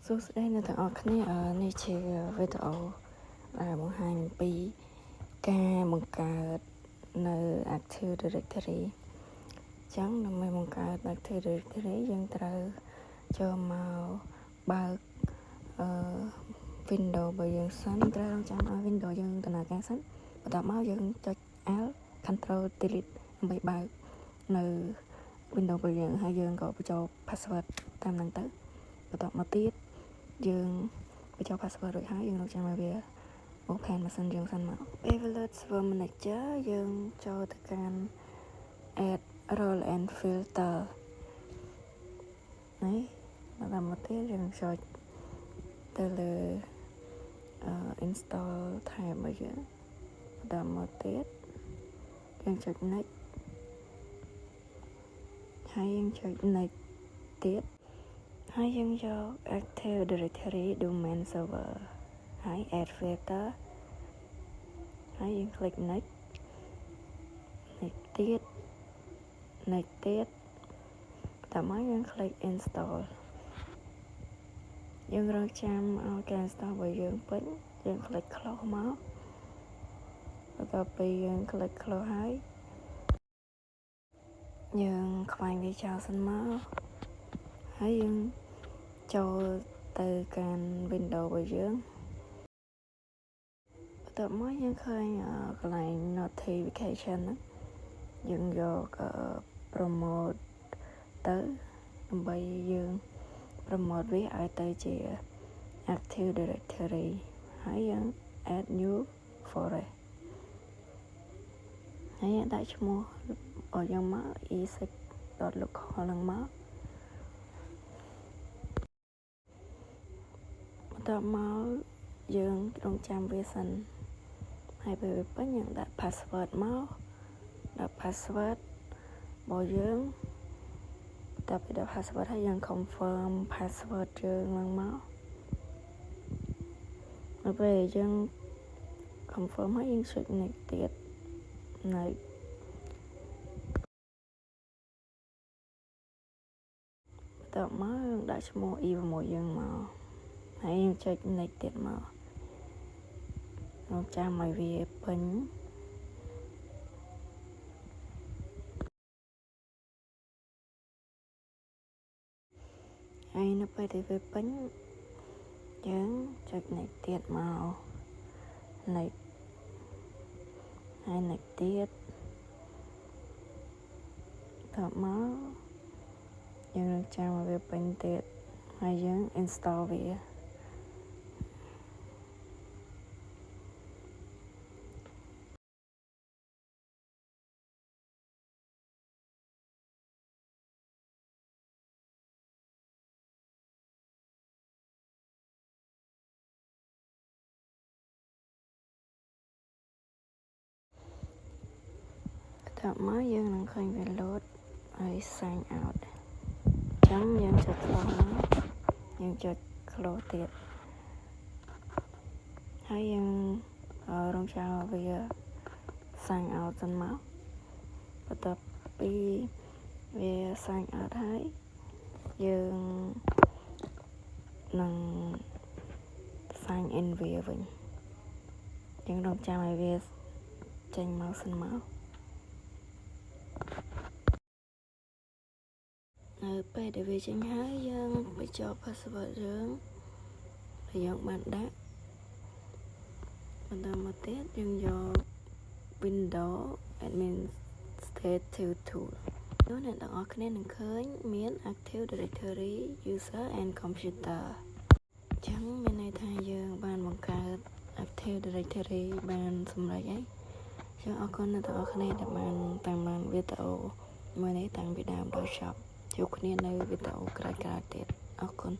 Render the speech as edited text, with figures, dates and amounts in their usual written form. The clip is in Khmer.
សួស្តីអ្នកទាំងអស់គ្នានេះជាវីដេអូដែលបង្ហាញអំពីការបង្កើតនៅ Active Directory អញ្ចឹងដើម្បីបង្កើត Active Directory យើងត្រូវចូលមកបើកWindows របស់យើងសិនត្រូវរងចាំឲ្យ Windows យើងដំណើរការសិនបន្ទាប់មកយើងចុច Alt Control Delete ដើម្បីបើកនៅ Windows របស់យើងហើយយើងក៏បញ្ចូល password តាមហ្នឹងទៅបន្ទាប់មកទៀតយើងបញ្ចូល password រួចហើយយើងរកចាំឲ្យវា open ម៉ាស៊ីនយើងសិនមកពេលវា load Server Manager យើងចូលទៅកាន់ add role and filter នេះបន្ទាប់មកទៀតយើងចុចទៅលើ install tab របស់យើងបន្ទាប់មកទៀតយើងចុច next ហើយយើងចុច next ទៀតហើយយើងយក Active Directory Domain Server ហើយ add filter ហើយយើង click next ទៀតបន្ទាប់មកយើង click install យើងរងចាំឲ្យការ install របស់យើងពេញយើង click close មកបន្ទាប់ពីយើង click close ហើយយើងខ្វែងវាចោលសិនមកហើយយើងចូលទៅកាន់ Windows របស់យើងបន្ទាប់មកយើងឃើញកន្លែង notification ហ្នឹងយើងយក promote ទៅដើម្បីយើង promote វាឲ្យទៅជា Active Directory ហើយយើង add new forest ហើយដាក់ឈ្មោះរបស់យើងមក e6.local ហ្នឹងមកបន្ទាប់មកយើងរងចាំវាសិនហើយពេលវាពេញយើងដាក់ password មកដាក់ password របស់យើងបន្ទាប់ពីដាក់ password ហើយយើង confirm password យើងឡើងមកហើយពេលយើង confirm ហើយយើងចុច next ទៀតនៅបន្ទាប់មកយើងដាក់ឈ្មោះ e6 យើងមកហើយយើងចុច next ទៀតមករងចាំឲ្យវាពេញហើយនៅពេលដែលវាពេញយើងចុច next ទៀតមក next ហើយ next ទៀតបន្ទាប់មកយើងរងចាំឲ្យវាពេញទៀតហើយយើង install វាបន្ទាប់មកយើងនឹងឃើញវា load ហើយ sign out អញ្ចឹងយើងចុច close មកយើងចុច close ទៀតហើយយើងរងចាំឲ្យវា sign out សិនមកបន្ទាប់ពីវា sign out ហើយយើងនឹង sign in វាវិញយើងរងចាំឲ្យវាចេញមកសិនមកនៅពេលដែលវាចេញហើយយើងបញ្ចូល password យើងដែលយើងបានដាក់បន្តមកទៀតយើងយក Windows Administrative Tool នោះអ្នកទាំងអស់គ្នានឹងឃើញមាន Active Directory User and Computer អញ្ចឹងមានន័យថាយើងបានបង្កើត Active Directory បានសម្រេចហើយអញ្ចឹងអរគុណអ្នកទាំងអស់គ្នាដែលបានតាមដានវីដេអូមួយនេះតាំងពីដើមដល់ចប់ជួបគ្នានៅវីដេអូក្រោយៗទៀតអរគុណ